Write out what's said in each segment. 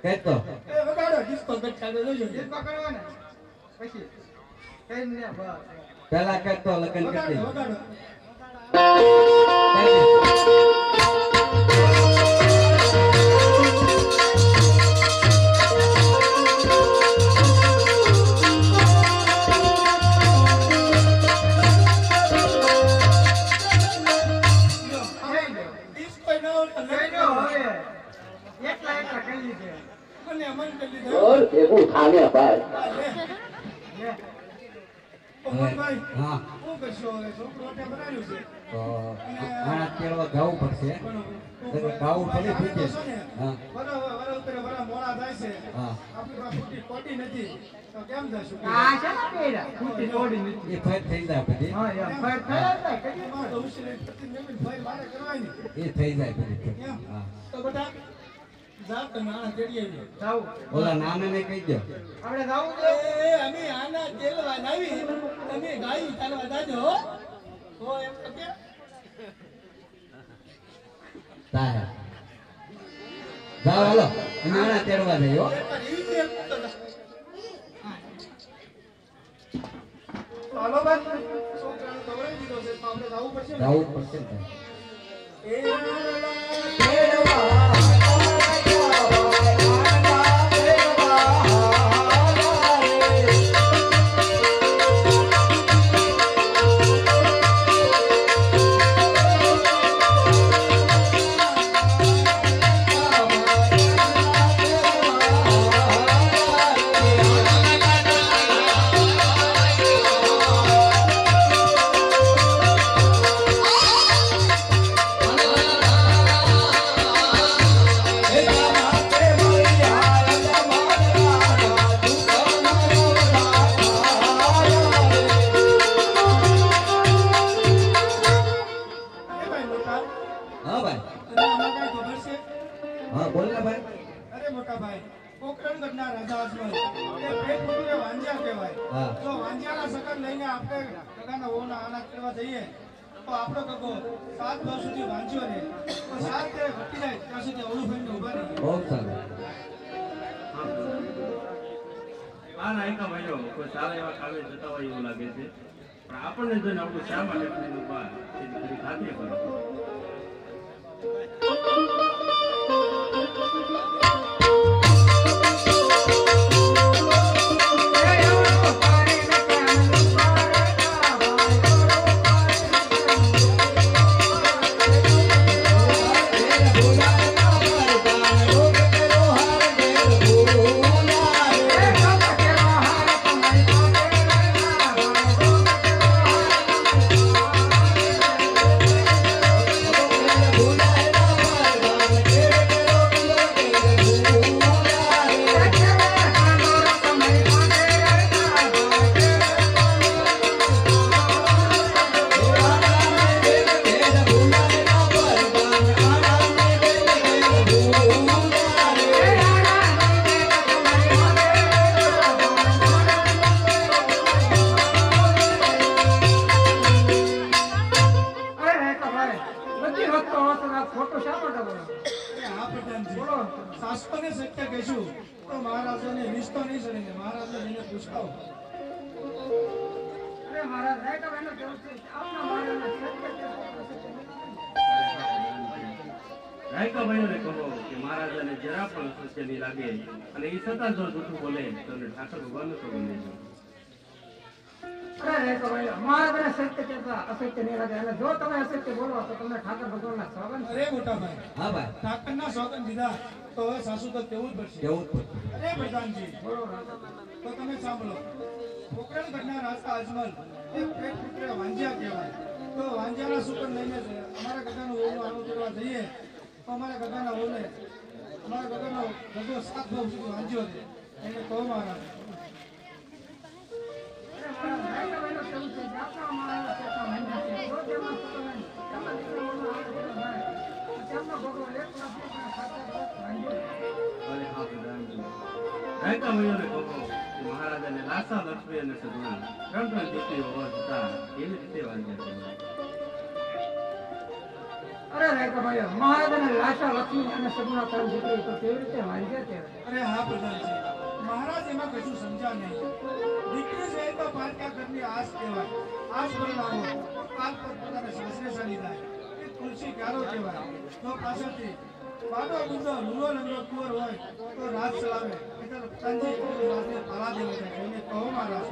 કહેતો એ વગાડો ડિસ્કો ગટકા દે જોજો ડિસ્કો કરવા ને પછી કઈ ને બસ પેલા કહેતો લગન કરી વગાડો और देखो खाने अपार હા હું કરશો હવે છોકરો તે બનાવ્યું છે તો આના કેળવા ગાવું પડશે ગાવું પડે ફૂટે હા બરાબર ઉતરે બરાબર મોડા થાય છે હા આપણી પાસે ફૂટી કોટી નથી તો કેમ જશું આ છે ને પેડા ફૂટી તોડી નથી એ ફાઈટ થઈ જાય પછી હા યાર ફાઈટ થાય કદી માં તો ઉછીને પ્રતિ નવીન ભાઈ મારે કરવાની એ થઈ જાય પછી એમ હા તો બેટા જા તમે આના તેડી આવી જાવ ઓલા નાનાને કહી દો આપણે જાવું છે એ અમે આના તેલવા લાવી તમે ગાયું ચાલવા જાજો હો એમ તો કે તાહે જાવ હાલો નાના તેડવા જઈએ હો હાલો ભાઈ છોકરાને ખવડાવી દીધો છે તો આપણે જવું પડશે ને જાવું પડશે ને હા ભાઈ હા બોલ ને ભાઈ અરે મોટા ભાઈ પોકરણગઢના રાજા અજમલ એ પેટ ફૂટીને વાંજ્યા કહેવાય હા. જો વાંજ્યાના સગન લઈને આપણે કગાના વહુના આના કરવા જઈએ તો આપણો કગો 7 વર્ષ સુધી વાંજ્યો રહે તો 7 તે ઘટી જાય ત્યાં સુધી અવળું ભાઈને ઉભા રહી બહુ સારું આ નાયકા ભાઈઓ કોઈ સારા એવા કામે જતા હોય એવું લાગે છે પણ આપણને જોઈને આપણું શા માટે એટલું બહાર એ ખરી ખાતરી કરો ફોટો શા માટે બોલો હા પ્રધાનજી શાસ્ત્રને સત્ય કહેશું તો મહારાજાને રિશ્તો નહીં ચડે ને મહારાજને જઈને પૂછતા અરે મહારાજ રાયકા ભાઈનો કેવું છે આપના મહારાજના રાયકા ભાઈઓને કહો કે મહારાજાને જરા પણ સત્ય નહીં લાગે અને એ છતાં જો જૂઠું બોલે તો ઠાકર ભગવાનનો તો બને છે અરે રાયકા ભાઈ મહારાજને સત્ય કહેતા અસત્ય નહીં લાગે અને જો તમે અસત્ય બોલો તો તમને ઠાકર ભગવાનના સોગંદ અરે મોટા ભાઈ હા ભાઈ ઠાકરના સોગંદ દીધા તો હવે સાસુ તો કેવું જ પડશે કેવું જ પડશે અરે પ્રધાનજી બોલો રાજા તો તમે સાંભળો પોકરણગઢના રાજા અજમલ એ પેટ પુત્ર વાંજ્યા કહેવાય તો વાંજ્યાના સુકન લઈને અમારા ગગાનો વહુનો આનો કરવા જઈએ તો અમારા ગગાના વહુને અમારા ગગાનો ગગો 7 વર્ષ સુધી વાંજ્યો છે એને કહો મહારાજ રાયકા ભાઈઓને કહો કે મહારાજાને લાસા લક્ષ્મી અને સગુણા ત્રણ દીકરીઓ હોવા છતાં એવી રીતે વાંચ્યા છે અરે રેખા ભાઈ મહારાજાને લાશા લક્ષ્મી અને સગુણા ત્રણ દીકરી તો કેવી રીતે વાંજ્યા કહેવાય? અરે હા પ્રધાનજી, મહારાજ એમાં કશું સમજ્યા નહીં. દીકરી છે તો પારકા ઘરની આસ કહેવાય. આસ પરણાવો કાલ પર પોતાના સાસરે ચાલી જાય એ તુલસી ક્યારો કહેવાય. તો પાછળથી બાડો ગુંડો લુલો રંગનો કુંવર હોય તો રાજ ચલાવે એટલે પ્રધાનજી રાજને પાલા દેવો જાય એને કહો મહારાજ.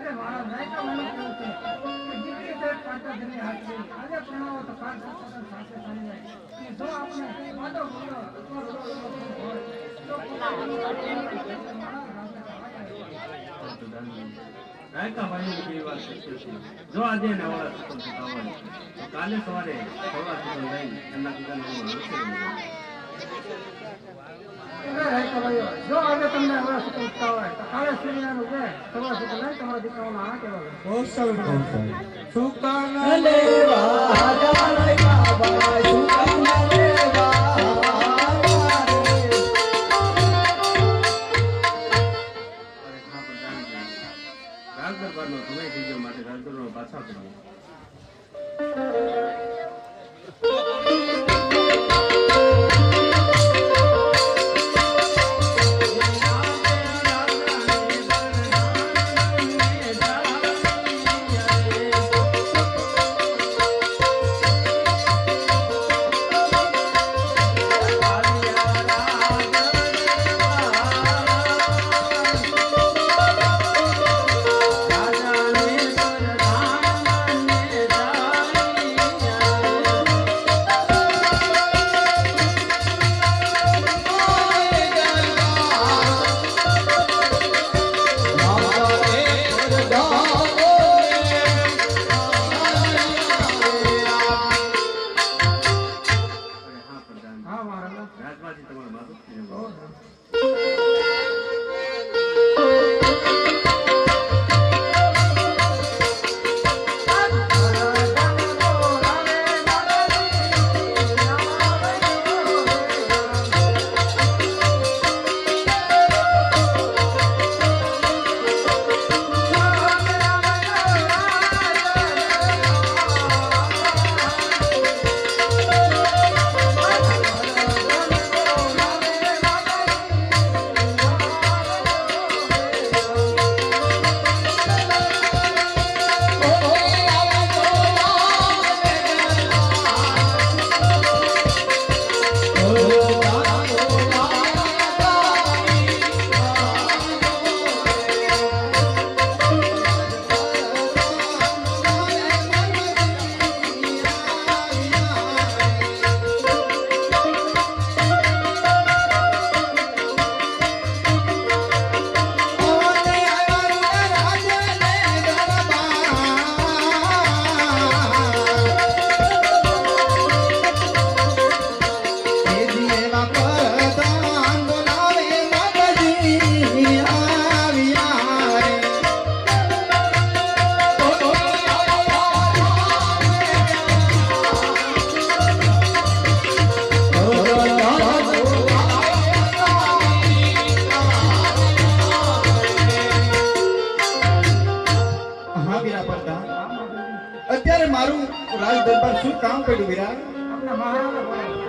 અરે મારા નાયકા મને કેવું છે કે દીકરી તો પાટા ધરી હાથની આજે પ્રણાવો તો કાલ પોતાના સાસરે ચાલી જાય. અને જો આપણે બાડો ગુંડો અથવા લુલો રંગનો કુંવર હોય તો પોતાના રાજને રાયકા ભાઈની કેવી વાત સત્ય છે. જો આજે નવરા સુકન થતા હોય તો કાલે સવારે થોડા સુકન લઈને એમના પિતાને હું જો આજે તમને હમણાં સુકંતા હોય તો કાલે સૂર્યનું છે સવાર સુકન લઈને તમારા દીકરાઓના આ કહેવાય. બહુ સારું પ્રધાનજી. સુકાન રાજ દરબારનો સમય થઈ ગયો માટે રાજ દરબાર પાછા ફરવા. રાજમાંથી તમારે માથું અત્યારે મારું રાજ દરબાર શું કામ પડ્યું વિરાટ? આપણા મહારાજા બોલે